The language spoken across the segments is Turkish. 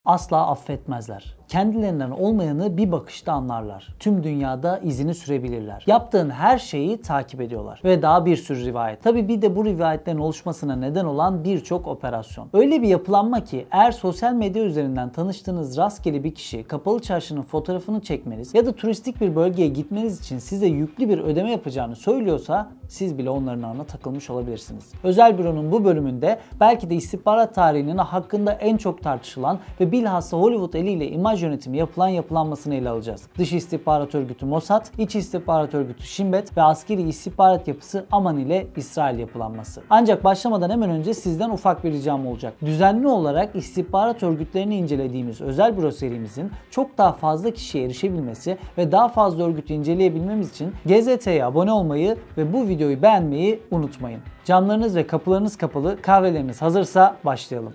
Asla affetmezler. Kendilerinden olmayanı bir bakışta anlarlar. Tüm dünyada izini sürebilirler. Yaptığın her şeyi takip ediyorlar. Ve daha bir sürü rivayet. Tabii bir de bu rivayetlerin oluşmasına neden olan birçok operasyon. Öyle bir yapılanma ki eğer sosyal medya üzerinden tanıştığınız rastgele bir kişi kapalı çarşının fotoğrafını çekmeniz ya da turistik bir bölgeye gitmeniz için size yüklü bir ödeme yapacağını söylüyorsa siz bile onların ağına takılmış olabilirsiniz. Özel Büro'nun bu bölümünde belki de istihbarat tarihinin hakkında en çok tartışılan ve bilhassa Hollywood eliyle imaj yönetimi yapılan yapılanmasını ele alacağız. Dış istihbarat örgütü Mossad, iç istihbarat örgütü Shin Bet ve askeri istihbarat yapısı Aman ile İsrail yapılanması. Ancak başlamadan hemen önce sizden ufak bir ricam olacak. Düzenli olarak istihbarat örgütlerini incelediğimiz Özel Büro serimizin çok daha fazla kişiye erişebilmesi ve daha fazla örgütü inceleyebilmemiz için GZT'ye abone olmayı ve bu videoyu beğenmeyi unutmayın. Camlarınız ve kapılarınız kapalı, kahveleriniz hazırsa başlayalım.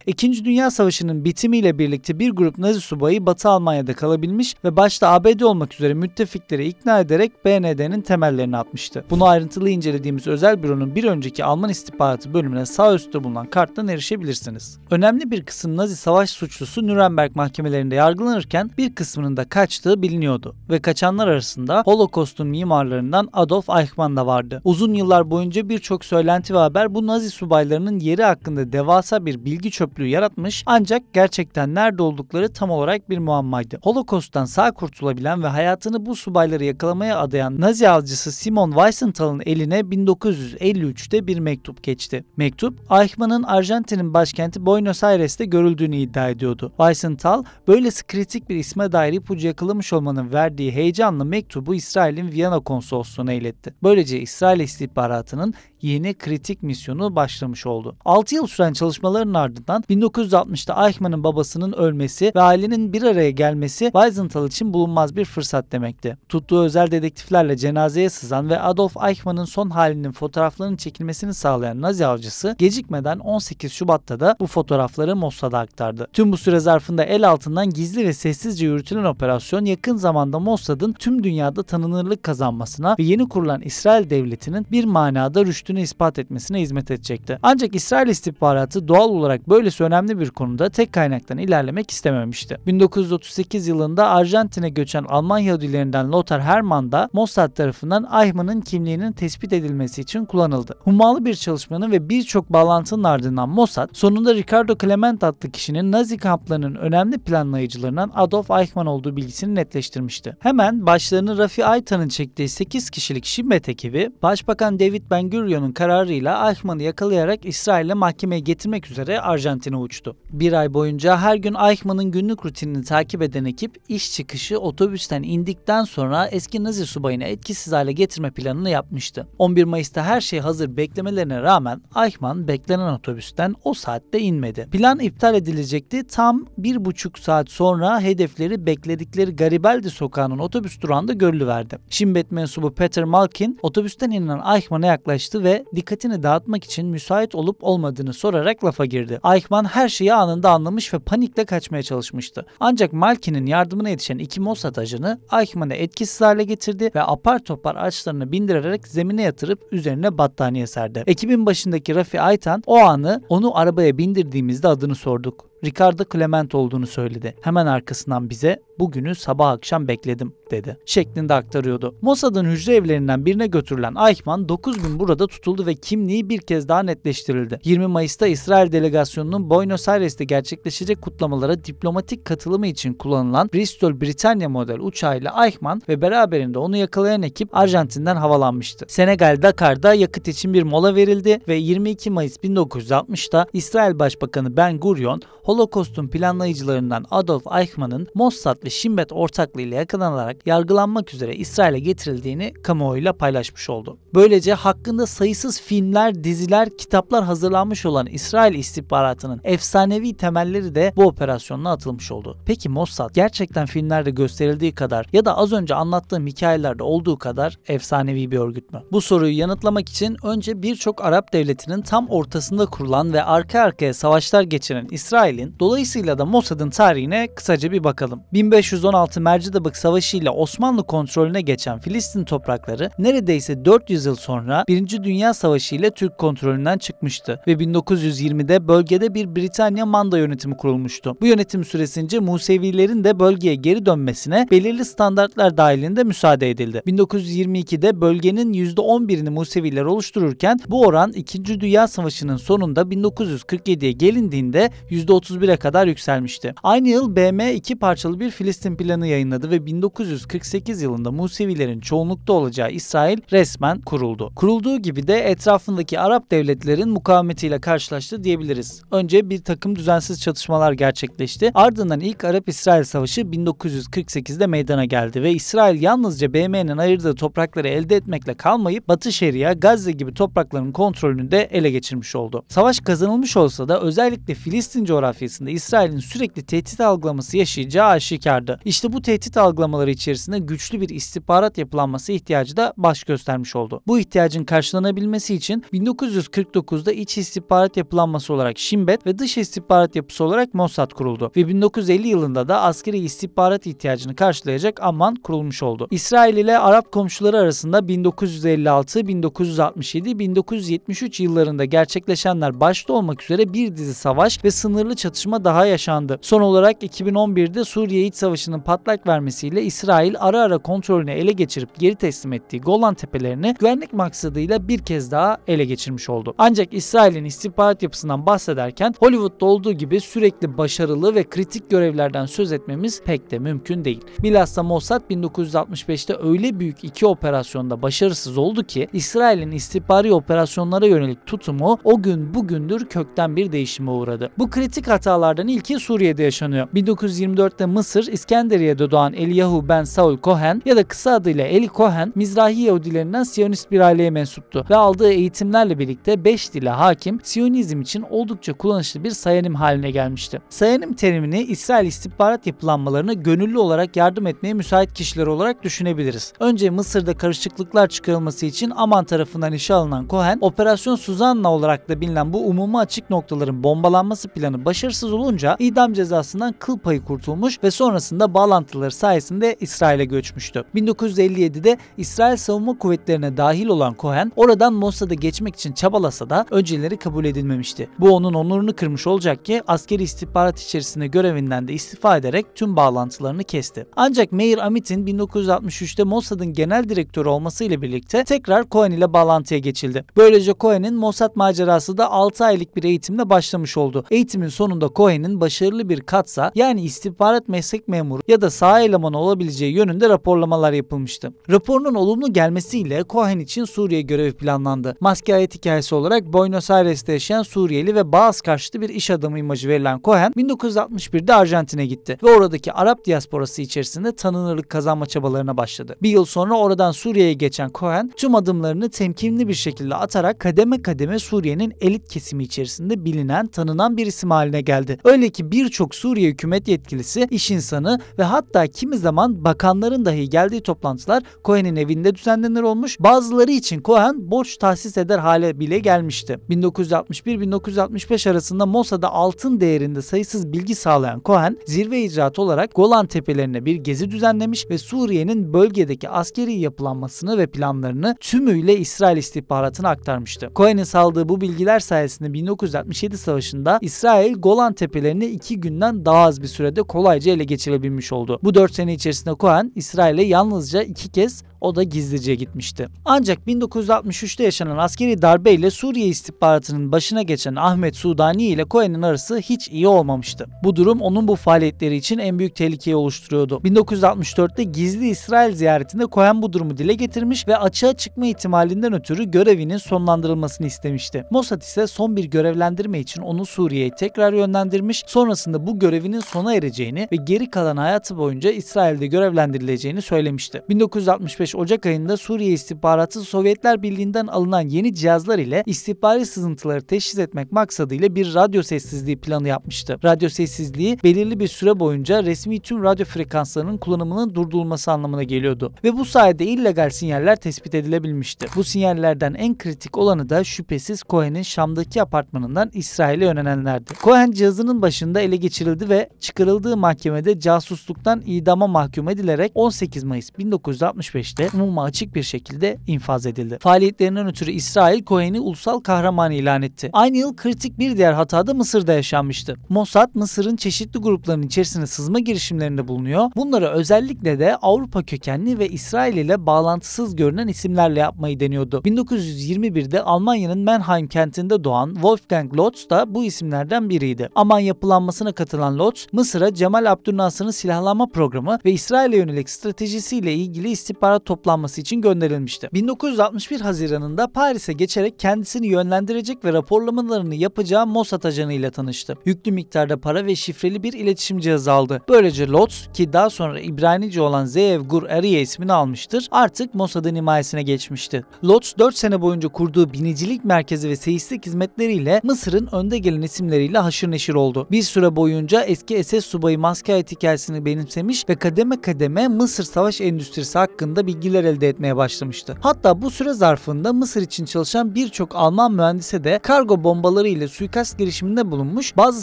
İkinci Dünya Savaşı'nın bitimiyle birlikte bir grup Nazi subayı Batı Almanya'da kalabilmiş ve başta ABD olmak üzere müttefikleri ikna ederek BND'nin temellerini atmıştı. Bunu ayrıntılı incelediğimiz Özel Büro'nun bir önceki Alman istihbaratı bölümüne sağ üstte bulunan karttan erişebilirsiniz. Önemli bir kısım Nazi savaş suçlusu Nürnberg mahkemelerinde yargılanırken bir kısmının da kaçtığı biliniyordu ve kaçanlar arasında Holocaust'un mimarlarından Adolf Eichmann da vardı. Uzun yıllar boyunca birçok söylenti ve haber bu Nazi subaylarının yeri hakkında devasa bir bilgi çöplüğü yaratmış ancak gerçekten nerede oldukları tam olarak bir muammaydı. Holocaust'tan sağ kurtulabilen ve hayatını bu subayları yakalamaya adayan Nazi avcısı Simon Wiesenthal'ın eline 1953'te bir mektup geçti. Mektup, Eichmann'ın Arjantin'in başkenti Buenos Aires'te görüldüğünü iddia ediyordu. Wiesenthal, böylesi kritik bir isme dair ipucu yakalamış olmanın verdiği heyecanla mektubu İsrail'in Viyana konsolosluğuna iletti. Böylece İsrail istihbaratının yeni kritik misyonu başlamış oldu. 6 yıl süren çalışmaların ardından 1960'ta Eichmann'ın babasının ölmesi ve ailenin bir araya gelmesi Wiesenthal için bulunmaz bir fırsat demekti. Tuttuğu özel dedektiflerle cenazeye sızan ve Adolf Eichmann'ın son halinin fotoğraflarının çekilmesini sağlayan Nazi avcısı gecikmeden 18 Şubat'ta da bu fotoğrafları Mossad'a aktardı. Tüm bu süre zarfında el altından gizli ve sessizce yürütülen operasyon yakın zamanda Mossad'ın tüm dünyada tanınırlık kazanmasına ve yeni kurulan İsrail devletinin bir manada rüştünü ispat etmesine hizmet edecekti. Ancak İsrail istihbaratı doğal olarak böylesi önemli bir konuda tek kaynaktan ilerlemek istememişti. 1938 yılında Arjantin'e göçen Alman Yahudilerinden Lothar Hermann da Mossad tarafından Eichmann'ın kimliğinin tespit edilmesi için kullanıldı. Hummalı bir çalışmanın ve birçok bağlantının ardından Mossad sonunda Ricardo Clement adlı kişinin Nazi kamplarının önemli planlayıcılarından Adolf Eichmann olduğu bilgisini netleştirmişti. Hemen başlarını Rafi Eitan'ın çektiği 8 kişilik Shin Bet ekibi Başbakan David Ben-Gurion'un kararıyla Eichmann'ı yakalayarak İsrail'e mahkemeye getirmek üzere Arjantin'e uçtu. Bir ay boyunca her gün Eichmann'ın günlük rutinini takip eden ekip iş çıkışı otobüsten indikten sonra eski Nazi subayını etkisiz hale getirme planını yapmıştı. 11 Mayıs'ta her şey hazır beklemelerine rağmen Eichmann beklenen otobüsten o saatte inmedi. Plan iptal edilecekti. Tam 1,5 saat sonra hedefleri bekledikleri Garibaldi sokağının otobüs durağında görülüverdi. Shin Bet mensubu Peter Malkin otobüsten inen Eichmann'a yaklaştı ve dikkatini dağıtmak için müsait olup olmadığını sorarak lafa girdi. Eichmann her şeyi anında anlamış ve panikle kaçmaya çalışmıştı. Ancak Malkin'in yardımına yetişen iki Mossad ajanı Eichmann'ı etkisiz hale getirdi ve apar topar açlarını bindirerek zemine yatırıp üzerine battaniye serdi. Ekibin başındaki Rafi Eitan o anı onu arabaya bindirdiğimizde adını sorduk. Ricardo Clement olduğunu söyledi. Hemen arkasından bize bugünü sabah akşam bekledim dedi şeklinde aktarıyordu. Mossad'ın hücre evlerinden birine götürülen Eichmann 9 gün burada tutuldu ve kimliği bir kez daha netleştirildi. 20 Mayıs'ta İsrail delegasyonunun Buenos Aires'te gerçekleşecek kutlamalara diplomatik katılımı için kullanılan Bristol Britanya model uçağıyla Eichmann ve beraberinde onu yakalayan ekip Arjantin'den havalanmıştı. Senegal Dakar'da yakıt için bir mola verildi ve 22 Mayıs 1960'ta İsrail Başbakanı Ben Gurion Holocaust'un planlayıcılarından Adolf Eichmann'ın Mossad ve Shin Bet ortaklığıyla yakalanarak yargılanmak üzere İsrail'e getirildiğini kamuoyuyla paylaşmış oldu. Böylece hakkında sayısız filmler, diziler, kitaplar hazırlanmış olan İsrail istihbaratının efsanevi temelleri de bu operasyonla atılmış oldu. Peki Mossad gerçekten filmlerde gösterildiği kadar ya da az önce anlattığım hikayelerde olduğu kadar efsanevi bir örgüt mü? Bu soruyu yanıtlamak için önce birçok Arap devletinin tam ortasında kurulan ve arka arkaya savaşlar geçiren İsrail İsrail'in, dolayısıyla da Mossad'ın tarihine kısaca bir bakalım. 1516 Mercidabık Savaşı ile Osmanlı kontrolüne geçen Filistin toprakları neredeyse 400 yıl sonra 1. Dünya Savaşı ile Türk kontrolünden çıkmıştı ve 1920'de bölgede bir Britanya manda yönetimi kurulmuştu. Bu yönetim süresince Musevilerin de bölgeye geri dönmesine belirli standartlar dahilinde müsaade edildi. 1922'de bölgenin %11'ini Museviler oluştururken bu oran 2. Dünya Savaşı'nın sonunda 1947'ye gelindiğinde %31'e kadar yükselmişti. Aynı yıl BM 2 parçalı bir Filistin planı yayınladı ve 1948 yılında Musevilerin çoğunlukta olacağı İsrail resmen kuruldu. Kurulduğu gibi de etrafındaki Arap devletlerin mukavemetiyle karşılaştı diyebiliriz. Önce bir takım düzensiz çatışmalar gerçekleşti. Ardından ilk Arap-İsrail Savaşı 1948'de meydana geldi ve İsrail yalnızca BM'nin ayırdığı toprakları elde etmekle kalmayıp Batı Şeria, Gazze gibi toprakların kontrolünü de ele geçirmiş oldu. Savaş kazanılmış olsa da özellikle Filistin coğrafyasında İsrail'in sürekli tehdit algılaması yaşayacağı aşikardı. İşte bu tehdit algılamaları içerisinde güçlü bir istihbarat yapılanması ihtiyacı da baş göstermiş oldu. Bu ihtiyacın karşılanabilmesi için 1949'da iç istihbarat yapılanması olarak Shin Bet ve dış istihbarat yapısı olarak Mossad kuruldu ve 1950 yılında da askeri istihbarat ihtiyacını karşılayacak Amman kurulmuş oldu. İsrail ile Arap komşuları arasında 1956, 1967, 1973 yıllarında gerçekleşenler başta olmak üzere bir dizi savaş ve sınırlı çatışma daha yaşandı. Son olarak 2011'de Suriye İç Savaşı'nın patlak vermesiyle İsrail ara ara kontrolünü ele geçirip geri teslim ettiği Golan Tepelerini güvenlik maksadıyla bir kez daha ele geçirmiş oldu. Ancak İsrail'in istihbarat yapısından bahsederken Hollywood'da olduğu gibi sürekli başarılı ve kritik görevlerden söz etmemiz pek de mümkün değil. Bilhassa Mossad 1965'te öyle büyük iki operasyonda başarısız oldu ki İsrail'in istihbari operasyonlara yönelik tutumu o gün bugündür kökten bir değişime uğradı. Bu kritik hatalardan ilki Suriye'de yaşanıyor. 1924'te Mısır, İskenderiye'de doğan Eliyahu Ben Saul Cohen ya da kısa adıyla Eli Cohen, Mizrahi Yahudilerinden Siyonist bir aileye mensuptu ve aldığı eğitimlerle birlikte 5 dile hakim, Siyonizm için oldukça kullanışlı bir sayanim haline gelmişti. Sayanim terimini İsrail istihbarat yapılanmalarına gönüllü olarak yardım etmeye müsait kişiler olarak düşünebiliriz. Önce Mısır'da karışıklıklar çıkarılması için Aman tarafından işe alınan Cohen, Operasyon Suzanna olarak da bilinen bu umuma açık noktaların bombalanması planı başarısız olunca idam cezasından kıl payı kurtulmuş ve sonrasında bağlantıları sayesinde İsrail'e göçmüştü. 1957'de İsrail Savunma Kuvvetleri'ne dahil olan Cohen, oradan Mossad'a geçmek için çabalasa da önceleri kabul edilmemişti. Bu onun onurunu kırmış olacak ki askeri istihbarat içerisinde görevinden de istifa ederek tüm bağlantılarını kesti. Ancak Meir Amit'in 1963'te Mossad'ın genel direktörü olmasıyla birlikte tekrar Cohen ile bağlantıya geçildi. Böylece Cohen'in Mossad macerası da 6 aylık bir eğitimle başlamış oldu. Eğitimin sonunda Cohen'in başarılı bir katsa, yani istihbarat meslek memuru ya da saha elemanı olabileceği yönünde raporlamalar yapılmıştı. Raporunun olumlu gelmesiyle Cohen için Suriye görevi planlandı. Maske hayat hikayesi olarak Buenos Aires'te yaşayan Suriyeli ve Baas karşıtı bir iş adamı imajı verilen Cohen 1961'de Arjantin'e gitti ve oradaki Arap diasporası içerisinde tanınırlık kazanma çabalarına başladı. Bir yıl sonra oradan Suriye'ye geçen Cohen tüm adımlarını temkinli bir şekilde atarak kademe kademe Suriye'nin elit kesimi içerisinde bilinen, tanınan bir isim haline geldi. Öyle ki birçok Suriye hükümet yetkilisi, iş insanı ve hatta kimi zaman bakanların dahi geldiği toplantılar Cohen'in evinde düzenlenir olmuş. Bazıları için Cohen borç tahsis eder hale bile gelmişti. 1961-1965 arasında Mossad'a altın değerinde sayısız bilgi sağlayan Cohen, zirve icraatı olarak Golan Tepelerine bir gezi düzenlemiş ve Suriye'nin bölgedeki askeri yapılanmasını ve planlarını tümüyle İsrail istihbaratına aktarmıştı. Cohen'in saldığı bu bilgiler sayesinde 1967 savaşında İsrail Golan Tepelerini 2 günden daha az bir sürede kolayca ele geçirebilmiş oldu. Bu 4 sene içerisinde Cohen İsrail'e yalnızca 2 kez, o da gizlice gitmişti. Ancak 1963'te yaşanan askeri darbeyle Suriye istihbaratının başına geçen Ahmet Sudani ile Cohen'in arası hiç iyi olmamıştı. Bu durum onun bu faaliyetleri için en büyük tehlikeyi oluşturuyordu. 1964'te gizli İsrail ziyaretinde Cohen bu durumu dile getirmiş ve açığa çıkma ihtimalinden ötürü görevinin sonlandırılmasını istemişti. Mossad ise son bir görevlendirme için onu Suriye'ye tekrar yönlendirmiş, sonrasında bu görevinin sona ereceğini ve geri kalan hayatı boyunca İsrail'de görevlendirileceğini söylemişti. 1965 Ocak ayında Suriye istihbaratı Sovyetler Birliği'nden alınan yeni cihazlar ile istihbari sızıntıları teşhis etmek maksadıyla bir radyo sessizliği planı yapmıştı. Radyo sessizliği belirli bir süre boyunca resmi tüm radyo frekanslarının kullanımının durdurulması anlamına geliyordu ve bu sayede illegal sinyaller tespit edilebilmişti. Bu sinyallerden en kritik olanı da şüphesiz Cohen'in Şam'daki apartmanından İsrail'e yönlenenlerdi. Cohen Cohen cihazının başında ele geçirildi ve çıkarıldığı mahkemede casusluktan idama mahkum edilerek 18 Mayıs 1965'te umuma açık bir şekilde infaz edildi. Faaliyetlerinden ötürü İsrail Cohen'i ulusal kahraman ilan etti. Aynı yıl kritik bir diğer hata da Mısır'da yaşanmıştı. Mossad, Mısır'ın çeşitli gruplarının içerisine sızma girişimlerinde bulunuyor. Bunları özellikle de Avrupa kökenli ve İsrail ile bağlantısız görünen isimlerle yapmayı deniyordu. 1921'de Almanya'nın Mannheim kentinde doğan Wolfgang Lotz da bu isimlerden biriydi. Aman yapılanmasına katılan Lotz, Mısır'a Cemal Abdülnasır'ın silahlanma programı ve İsrail'e yönelik stratejisiyle ilgili istihbarat toplanması için gönderilmişti. 1961 Haziran'ında Paris'e geçerek kendisini yönlendirecek ve raporlamalarını yapacağı Mossad ajanı ile tanıştı. Yüklü miktarda para ve şifreli bir iletişim cihazı aldı. Böylece Lotz, ki daha sonra İbranice olan Zeev Gur Ariye ismini almıştır, artık Mossad'ın himayesine geçmişti. Lotz 4 sene boyunca kurduğu binicilik merkezi ve seyislik hizmetleriyle Mısır'ın önde gelen isimleriyle haşır neşir oldu. Bir süre boyunca eski SS subayı Maskayet hikayesini benimsemiş ve kademe kademe Mısır savaş endüstrisi hakkında bilgiler elde etmeye başlamıştı. Hatta bu süre zarfında Mısır için çalışan birçok Alman mühendise de kargo bombaları ile suikast girişiminde bulunmuş, bazı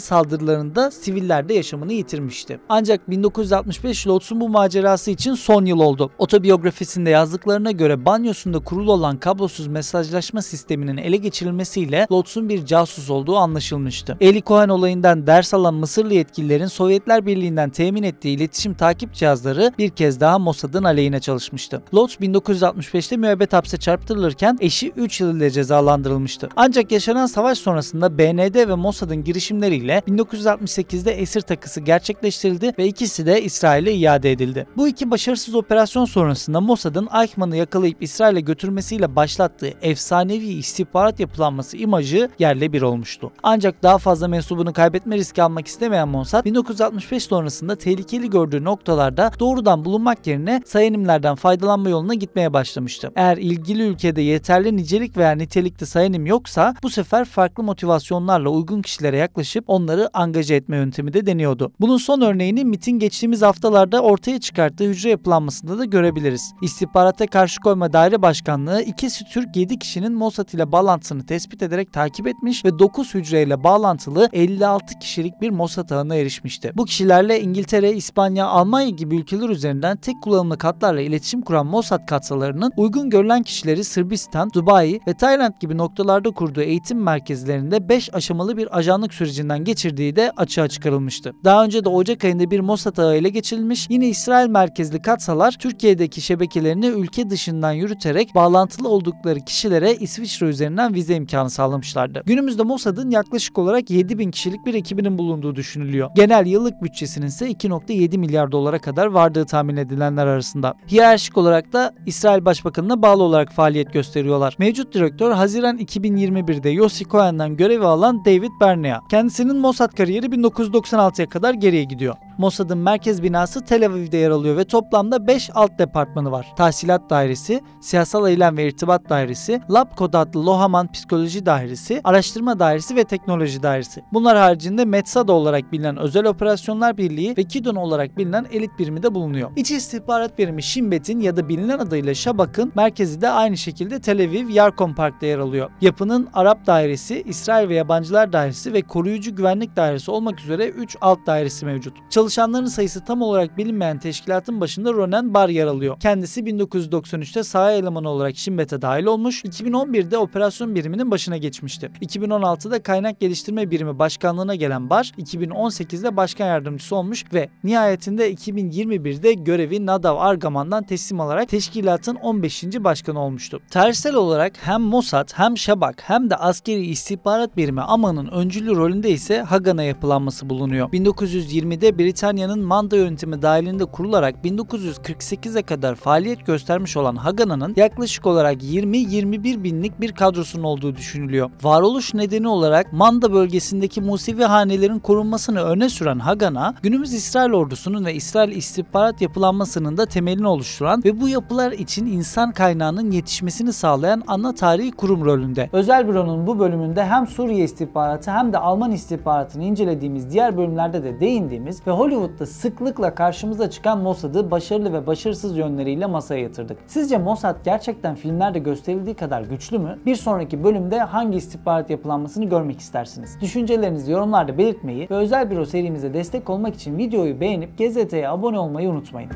saldırılarında siviller de yaşamını yitirmişti. Ancak 1965 Lotz'un bu macerası için son yıl oldu. Otobiyografisinde yazdıklarına göre banyosunda kurulu olan kablosuz mesajlaşma sisteminin ele geçirilmesiyle Lotz'un bir casus olduğu anlaşılmıştı. Eli Cohen olayından ders alan Mısırlı yetkililerin Sovyetler Birliği'nden temin ettiği iletişim takip cihazları bir kez daha Mossad'ın aleyhine çalışmıştı. Lotz 1965'te müebbet hapse çarptırılırken eşi 3 yıl ile cezalandırılmıştı. Ancak yaşanan savaş sonrasında BND ve Mossad'ın girişimleriyle 1968'de esir takısı gerçekleştirildi ve ikisi de İsrail'e iade edildi. Bu iki başarısız operasyon sonrasında Mossad'ın Eichmann'ı yakalayıp İsrail'e götürmesiyle başlattığı efsanevi istihbarat yapılanması imajı yerle bir olmuştu. Ancak daha fazla mensubunu kaybetme riski almak istemeyen Mossad, 1965 sonrasında tehlikeli gördüğü noktalarda doğrudan bulunmak yerine sayanimlerden faydalanma yoluna gitmeye başlamıştı. Eğer ilgili ülkede yeterli nicelik veya nitelikte sayanim yoksa bu sefer farklı motivasyonlarla uygun kişilere yaklaşıp onları angaje etme yöntemi de deniyordu. Bunun son örneğini MİT'in geçtiğimiz haftalarda ortaya çıkarttığı hücre yapılanmasında da görebiliriz. İstihbarata Karşı Koyma Daire Başkanlığı ikisi Türk 7 kişinin Mossad ile bağlantısını tespit ederek takip etmiş ve 9 hücreyle bağlantılı 56 kişilik bir Mossad ağına erişmişti. Bu kişilerle İngiltere, İspanya, Almanya gibi ülkeler üzerinden tek kullanımlı katlarla iletişim kuran Mossad katsalarının uygun görülen kişileri Sırbistan, Dubai ve Tayland gibi noktalarda kurduğu eğitim merkezlerinde 5 aşamalı bir ajanlık sürecinden geçirdiği de açığa çıkarılmıştı. Daha önce de Ocak ayında bir Mossad ağı ele geçirilmiş, yine İsrail merkezli katsalar Türkiye'deki şebekelerini ülke dışından yürüterek bağlantılı oldukları kişilere İsviçre üzerinden vize imkanı sağlamışlardı. Günümüzde Mossad'ın yaklaşık olarak 7.000 kişilik bir ekibinin bulunduğu düşünülüyor. Genel yıllık bütçesinin ise 2.7 milyar dolara kadar vardığı tahmin edilenler arasında. Hiyerarşik olarak da İsrail Başbakanı'na bağlı olarak faaliyet gösteriyorlar. Mevcut direktör Haziran 2021'de Yossi Cohen'den görevi alan David Bernea. Kendisinin Mossad kariyeri 1996'ya kadar geriye gidiyor. Mossad'ın merkez binası Tel Aviv'de yer alıyor ve toplamda 5 alt departmanı var. Tahsilat Dairesi, Siyasal Eylem ve İrtibat Dairesi, Lab Kod adlı Lohaman Psikoloji Dairesi, Araştırma Dairesi ve Teknoloji Dairesi. Bunlar haricinde METSAD olarak bilinen Özel Operasyonlar Birliği ve KİDON olarak bilinen elit birimi de bulunuyor. İç istihbarat birimi Shin Bet'in ya da bilinen adıyla Şabak'ın merkezi de aynı şekilde Tel Aviv Yarkon Park'ta yer alıyor. Yapının Arap Dairesi, İsrail ve Yabancılar Dairesi ve Koruyucu Güvenlik Dairesi olmak üzere 3 alt dairesi mevcut. Çalışanların sayısı tam olarak bilinmeyen teşkilatın başında Ronen Bar yer alıyor. Kendisi 1993'te saha elemanı olarak Shin Bet'e dahil olmuş, 2011'de operasyon biriminin başına geçmişti. 2016'da kaynak geliştirme birimi başkanlığına gelen Bar, 2018'de başkan yardımcısı olmuş ve nihayetinde 2021'de görevi Nadav Argaman'dan teslim alarak teşkilatın 15. başkanı olmuştu. Tarihsel olarak hem Mossad hem Şabak hem de askeri istihbarat birimi Aman'ın öncülü rolünde ise Hagan'a yapılanması bulunuyor. 1920'de Britanya'nın manda yönetimi dahilinde kurularak 1948'e kadar faaliyet göstermiş olan Hagana'nın yaklaşık olarak 20-21 binlik bir kadrosunun olduğu düşünülüyor. Varoluş nedeni olarak Manda bölgesindeki Musevi hanelerin korunmasını öne süren Hagan'a, günümüz İsrail ordusunun ve İsrail istihbarat yapılanmasının da temelini oluşturan ve bu yapılar için insan kaynağının yetişmesini sağlayan ana tarihi kurum rolünde. Özel Büro'nun bu bölümünde hem Suriye istihbaratı hem de Alman istihbaratını incelediğimiz diğer bölümlerde de değindiğimiz ve Hollywood'da sıklıkla karşımıza çıkan Mossad'ı başarılı ve başarısız yönleriyle masaya yatırdık. Sizce Mossad gerçekten filmlerde gösterildiği kadar güçlü mü? Bir sonraki bölümde hangi istihbarat yapılanmasını görmek istersiniz? Düşüncelerinizi yorumlarda belirtmeyi ve özel büro serimize destek olmak için videoyu beğenip GZT'ye abone olmayı unutmayın.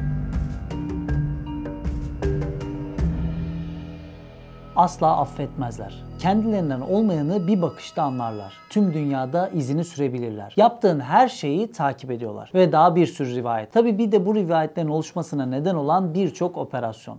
Asla affetmezler. Kendilerinden olmayanı bir bakışta anlarlar. Tüm dünyada izini sürebilirler. Yaptığın her şeyi takip ediyorlar. Ve daha bir sürü rivayet. Tabii bir de bu rivayetlerin oluşmasına neden olan birçok operasyon.